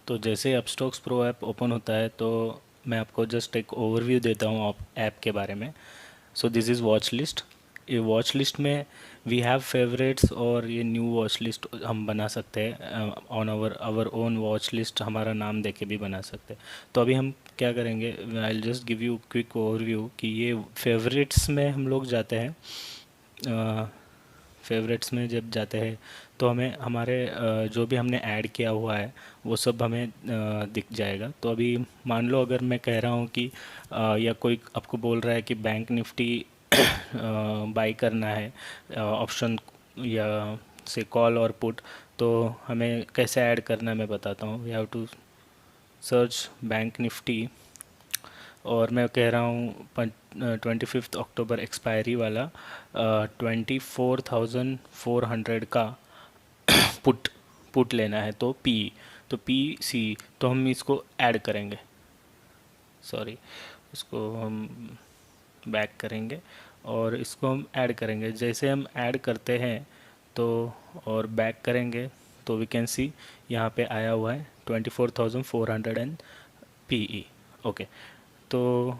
तो जैसे Upstox pro app open होता है तो मैं आपको जस्ट एक ओवरव्यू देता हूँ ऐप के बारे में। So this is watch list. ये वॉच लिस्ट में वी हैव फेवरेट्स और ये न्यू वॉच लिस्ट हम बना सकते हैं on our own watch list, हमारा नाम दे के भी बना सकते हैं। तो अभी हम क्या करेंगे, I will just give you quick overview कि ये फेवरेट्स में हम लोग जाते हैं। फेवरेट्स में जब जाते हैं तो हमें हमारे जो भी हमने ऐड किया हुआ है वो सब हमें दिख जाएगा। तो अभी मान लो अगर मैं कह रहा हूँ कि या कोई आपको बोल रहा है कि बैंक निफ्टी बाई करना है ऑप्शन या से कॉल और पुट, तो हमें कैसे ऐड करना है मैं बताता हूँ। We have to search bank Nifty और मैं कह रहा हूँ 25 अक्टूबर एक्सपायरी वाला 24,400 का पुट पुट लेना है। तो पी सी, तो हम इसको ऐड करेंगे। सॉरी, इसको हम बैक करेंगे और इसको हम ऐड करेंगे। जैसे हम ऐड करते हैं तो और बैक करेंगे तो वी कैन सी यहाँ पे आया हुआ है 24,400 एंड पी। ओके। तो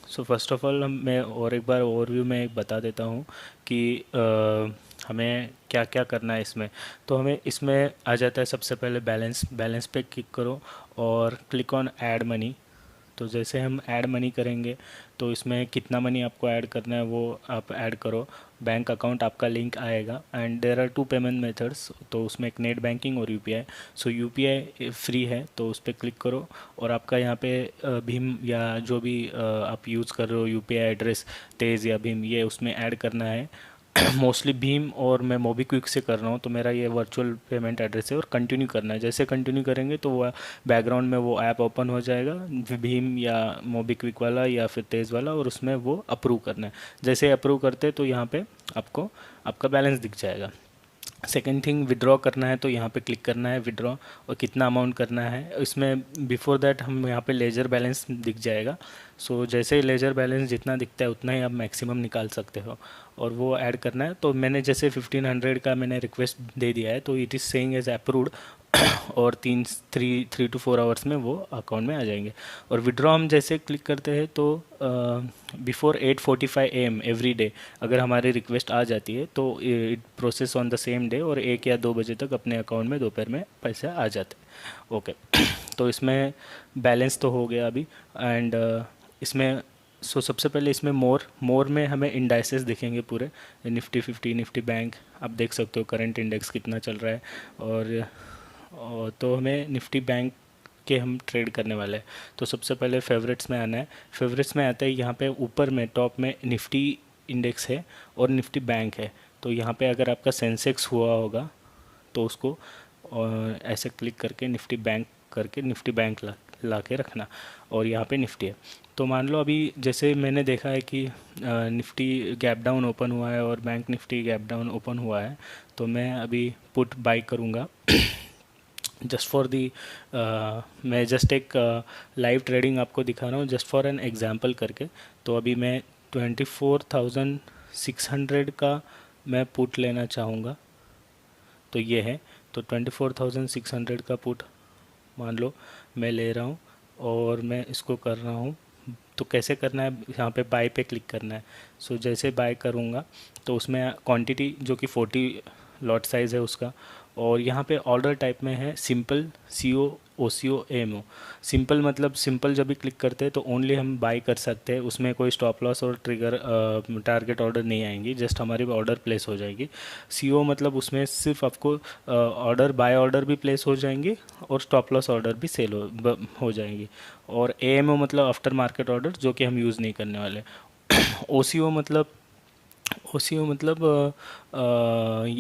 सो फर्स्ट ऑफ ऑल मैं और एक बार ओवरव्यू में एक बता देता हूँ कि हमें क्या क्या करना है इसमें। तो हमें इसमें आ जाता है सबसे पहले बैलेंस। बैलेंस पे क्लिक करो और क्लिक ऑन ऐड मनी। तो जैसे हम ऐड मनी करेंगे तो इसमें कितना मनी आपको ऐड करना है वो आप ऐड करो। बैंक अकाउंट आपका लिंक आएगा and there are two payment methods, तो उसमें एक नेट बैंकिंग और यूपीआई। सो यूपीआई फ्री है तो उस पर क्लिक करो और आपका यहाँ पे भीम या जो भी आप यूज़ कर रहे हो यूपीआई एड्रेस, तेज़ या भीम, ये उसमें ऐड करना है। मोस्टली भीम और मैं मोबीक्विक से कर रहा हूँ तो मेरा ये वर्चुअल पेमेंट एड्रेस है और कंटिन्यू करना है। जैसे कंटिन्यू करेंगे तो वो बैकग्राउंड में वो ऐप ओपन हो जाएगा भीम या मोबीक्विक वाला या फिर तेज़ वाला, और उसमें वो अप्रूव करना है। जैसे अप्रूव करते तो यहाँ पे आपको आपका बैलेंस दिख जाएगा। सेकेंड थिंग, विड्रॉ करना है तो यहाँ पे क्लिक करना है विड्रॉ और कितना अमाउंट करना है इसमें। बिफोर दैट हम यहाँ पे लेजर बैलेंस दिख जाएगा। सो जैसे लेजर बैलेंस जितना दिखता है उतना ही आप मैक्सिमम निकाल सकते हो और वो ऐड करना है। तो मैंने जैसे 1500 का मैंने रिक्वेस्ट दे दिया है तो it is saying as approved और 3 to 4 आवर्स में वो अकाउंट में आ जाएंगे। और विड्रॉ हम जैसे क्लिक करते हैं तो बिफोर 8:45 AM एवरी डे अगर हमारी रिक्वेस्ट आ जाती है तो it process on the same day और 1 या 2 बजे तक अपने अकाउंट में दोपहर में पैसे आ जाते हैं। ओके। तो इसमें बैलेंस तो हो गया अभी एंड इसमें सबसे पहले इसमें मोर में हमें इंडाइसेस दिखेंगे पूरे, निफ्टी 50, निफ्टी बैंक, आप देख सकते हो करंट इंडेक्स कितना चल रहा है। और तो हमें निफ्टी बैंक के हम ट्रेड करने वाले हैं। तो सबसे पहले फेवरेट्स में आना है। फेवरेट्स में आता है यहाँ पे ऊपर में टॉप में निफ्टी इंडेक्स है और निफ्टी बैंक है। तो यहाँ पे अगर आपका सेंसेक्स हुआ होगा तो उसको ऐसे क्लिक करके निफ्टी बैंक करके निफ्टी बैंक ला के रखना और यहाँ पे निफ्टी है। तो मान लो अभी जैसे मैंने देखा है कि निफ्टी गैप डाउन ओपन हुआ है और bank Nifty gap down open हुआ है, तो मैं अभी पुट बाई करूँगा जस्ट फॉर दी मैं जस्ट एक लाइव ट्रेडिंग आपको दिखा रहा हूँ जस्ट फॉर एन एग्जांपल करके। तो अभी मैं 24,600 का मैं पुट लेना चाहूँगा। तो ये है, तो 24,600 का पुट मान लो मैं ले रहा हूँ और मैं इसको कर रहा हूँ। तो कैसे करना है, यहाँ पे बाय पे क्लिक करना है। सो जैसे बाय करूँगा तो उसमें क्वांटिटी जो कि 40 लॉट साइज़ है उसका, और यहाँ पे ऑर्डर टाइप में है सिंपल COOCOMO। सिंपल मतलब सिंपल जब भी क्लिक करते हैं तो ओनली हम बाय कर सकते हैं, उसमें कोई स्टॉप लॉस और ट्रिगर टारगेट ऑर्डर नहीं आएंगी, जस्ट हमारी ऑर्डर प्लेस हो जाएगी। CO मतलब उसमें सिर्फ आपको ऑर्डर बाय ऑर्डर भी प्लेस हो जाएंगे और स्टॉप लॉस ऑर्डर भी सेल हो जाएंगी। और AMO मतलब आफ्टर मार्केट ऑर्डर जो कि हम यूज़ नहीं करने वाले। OCO मतलब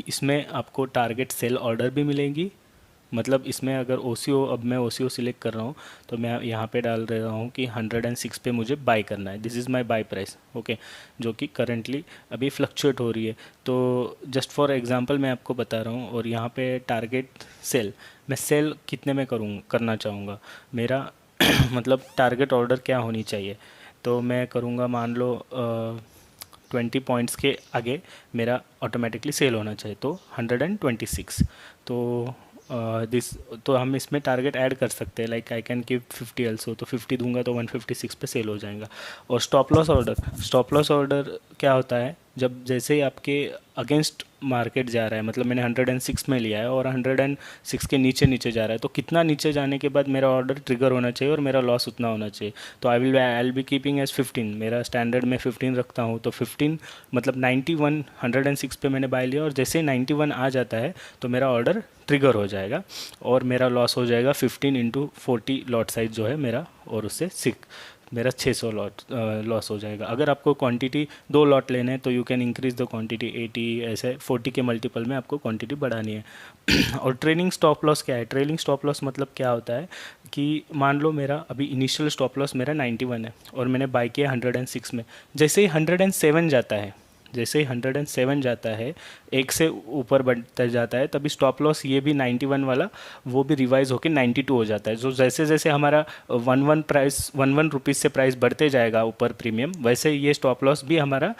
इसमें आपको टारगेट सेल ऑर्डर भी मिलेंगी। मतलब इसमें अगर OCO, अब मैं OCO सिलेक्ट कर रहा हूँ तो मैं यहाँ पे डाल रहा हूँ कि 106 पे मुझे बाय करना है, this is my buy price. Okay, जो कि करेंटली अभी फ्लक्चुएट हो रही है। तो जस्ट फॉर एग्जांपल मैं आपको बता रहा हूँ। और यहाँ पे टारगेट सेल, मैं सेल कितने में करना चाहूँगा, मेरा मतलब टारगेट ऑर्डर क्या होनी चाहिए। तो मैं करूँगा मान लो 20 पॉइंट्स के आगे मेरा ऑटोमेटिकली सेल होना चाहिए, तो 126। तो दिस, तो हम इसमें टारगेट ऐड कर सकते हैं, like I can keep 50 also, तो 50 दूंगा तो 156 पे सेल हो जाएगा। और स्टॉप लॉस ऑर्डर क्या होता है, जब जैसे ही आपके अगेंस्ट मार्केट जा रहा है, मतलब मैंने 106 में लिया है और 106 के नीचे नीचे जा रहा है, तो कितना नीचे जाने के बाद मेरा ऑर्डर ट्रिगर होना चाहिए और मेरा लॉस उतना होना चाहिए। तो I will be keeping as 15, मेरा स्टैंडर्ड में 15 रखता हूँ, तो 15 मतलब 91, 106 पे मैंने बाय लिया और जैसे ही 91 आ जाता है तो मेरा ऑर्डर ट्रिगर हो जाएगा और मेरा लॉस हो जाएगा 15 × 40 लॉट साइज जो है मेरा, और उससे मेरा 600 लॉट लॉस हो जाएगा। अगर आपको क्वांटिटी 2 लॉट लेने हैं तो you can increase the quantity 80, ऐसे 40 के मल्टीपल में आपको क्वांटिटी बढ़ानी है। और ट्रेलिंग स्टॉप लॉस क्या है? ट्रेलिंग स्टॉप लॉस मतलब क्या होता है कि मान लो मेरा अभी इनिशियल स्टॉप लॉस मेरा 91 है और मैंने बाय किया 106 में, जैसे ही 107 जाता है, जैसे ही 107 जाता है, एक से ऊपर बढ़ता जाता है, तभी स्टॉप लॉस ये भी 91 वाला वो भी रिवाइज होकर 92 हो जाता है। जो जैसे जैसे हमारा 11 रुपीज़ से प्राइस बढ़ते जाएगा ऊपर प्रीमियम, वैसे ये स्टॉप लॉस भी हमारा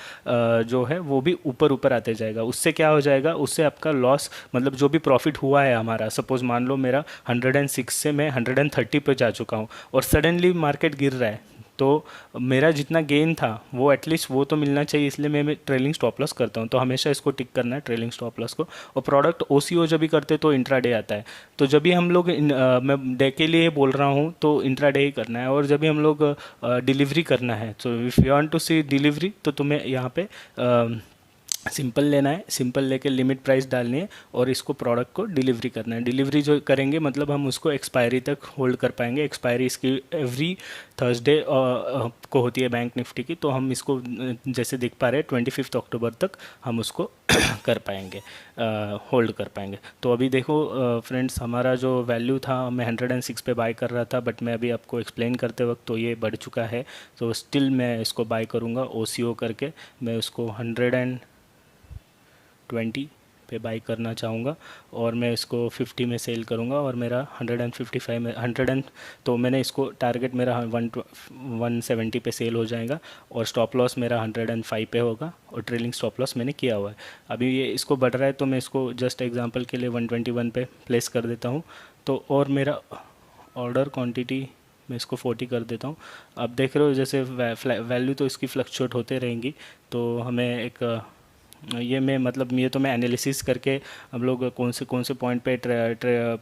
जो है वो भी ऊपर ऊपर आते जाएगा। उससे क्या हो जाएगा, उससे आपका लॉस मतलब जो भी प्रॉफिट हुआ है हमारा, सपोज मान लो मेरा 106 से मैं 130 पे जा चुका हूँ और सडनली मार्केट गिर रहा है, तो मेरा जितना गेन था वो एटलीस्ट वो तो मिलना चाहिए, इसलिए मैं ट्रेलिंग स्टॉप लॉस करता हूँ। तो हमेशा इसको टिक करना है, ट्रेलिंग स्टॉप लॉस को। और प्रोडक्ट ओसीओ जब भी करते तो इंट्राडे आता है, तो जब भी हम लोग मैं डे के लिए बोल रहा हूँ तो इंट्राडे ही करना है। और जब भी हम लोग डिलीवरी करना है, तो if you want to see delivery, तो तुम्हें यहाँ पे सिंपल लेना है, सिंपल लेके लिमिट प्राइस डालनी है और इसको प्रोडक्ट को डिलीवरी करना है। डिलीवरी जो करेंगे मतलब हम उसको एक्सपायरी तक होल्ड कर पाएंगे। एक्सपायरी इसकी एवरी थर्सडे को होती है बैंक निफ्टी की, तो हम इसको जैसे देख पा रहे हैं 25 अक्टूबर तक हम उसको कर पाएंगे, होल्ड कर पाएंगे। तो अभी देखो फ्रेंड्स, हमारा जो वैल्यू था, मैं 106 पे बाय कर रहा था, बट मैं अभी आपको एक्सप्लेन करते वक्त तो ये बढ़ चुका है, तो स्टिल मैं इसको बाय करूँगा ओसीओ करके। मैं उसको 120 पे बाई करना चाहूँगा और मैं इसको 50 में सेल करूँगा और मेरा 155 में 100 तो मैंने इसको टारगेट मेरा 170 पे सेल हो जाएगा और स्टॉप लॉस मेरा 105 पे होगा और ट्रेलिंग स्टॉप लॉस मैंने किया हुआ है। अभी ये इसको बढ़ रहा है तो मैं इसको जस्ट एग्जांपल के लिए 121 पे प्लेस कर देता हूँ। तो और मेरा ऑर्डर क्वांटिटी मैं इसको 40 कर देता हूँ। आप देख रहे हो जैसे वैल्यू तो इसकी फ्लक्चुएट होते रहेंगी, तो हमें एक ये मैं मतलब ये तो मैं एनालिसिस करके हम लोग कौन से पॉइंट पे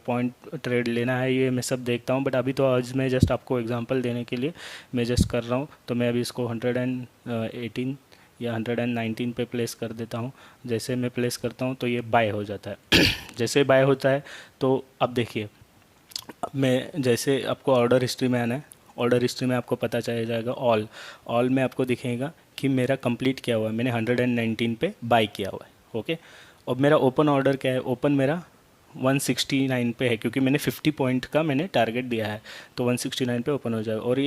पॉइंट ट्रेड लेना है ये मैं सब देखता हूँ। बट अभी तो आज मैं जस्ट आपको एग्जांपल देने के लिए मैं जस्ट कर रहा हूँ। तो मैं अभी इसको 118 या 119 पे प्लेस कर देता हूँ। जैसे मैं प्लेस करता हूँ तो ये बाय हो जाता है। जैसे बाय होता है तो अब देखिए, अब मैं जैसे आपको ऑर्डर हिस्ट्री में आना है, ऑर्डर हिस्ट्री में आपको पता चल जाएगा ऑल में आपको दिखेगा कि मेरा कंप्लीट किया हुआ है, मैंने 119 पे बाय किया हुआ है। ओके, अब मेरा ओपन ऑर्डर क्या है, ओपन मेरा 169 पे है क्योंकि मैंने 50 पॉइंट का मैंने टारगेट दिया है, तो 169 पे ओपन हो जाएगा। और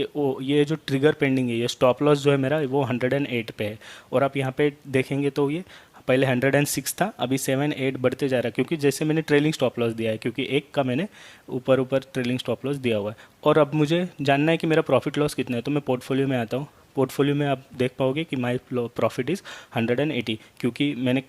ये जो ट्रिगर पेंडिंग है, ये स्टॉप लॉस जो है मेरा वो 108 पे है। और आप यहाँ पे देखेंगे तो ये पहले 106 था, अभी 7 8 बढ़ते जा रहा है क्योंकि जैसे मैंने ट्रेलिंग स्टॉप लॉस दिया है, क्योंकि एक का मैंने ऊपर ऊपर ट्रेलिंग स्टॉप लॉस दिया हुआ है। और अब मुझे जानना है कि मेरा प्रॉफिट लॉस कितना है, तो मैं पोर्टफोलियो में आता हूँ। पोर्टफोलियो में आप देख पाओगे कि माई प्रॉफिट इज़ 180, क्योंकि मैंने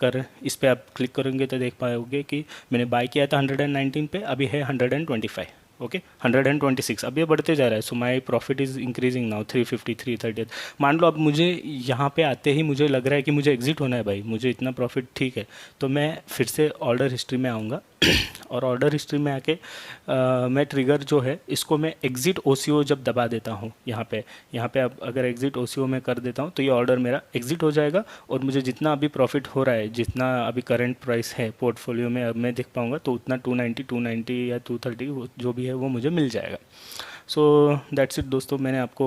इस पर आप क्लिक करेंगे तो देख पाओगे कि मैंने बाय किया था 119 पे, अभी है 125। ओके, 126 अब ये बढ़ते जा रहा है। So my profit is increasing now 350 330। मान लो अब मुझे यहाँ पे आते ही मुझे लग रहा है कि मुझे एग्जिट होना है, भाई मुझे इतना प्रॉफिट ठीक है, तो मैं फिर से ऑर्डर हिस्ट्री में आऊँगा और ऑर्डर हिस्ट्री में आके मैं ट्रिगर जो है इसको मैं एग्जिट ओसीओ जब दबा देता हूँ यहाँ पे अब अगर एग्जिट ओसीओ में कर देता हूँ तो ये ऑर्डर मेरा एग्जिट हो जाएगा और मुझे जितना अभी प्रॉफिट हो रहा है, जितना अभी करंट प्राइस है पोर्टफोलियो में, अब मैं देख पाऊँगा तो उतना 290 या 230 जो भी है वो मुझे मिल जाएगा। सो दैट्स इट दोस्तों, मैंने आपको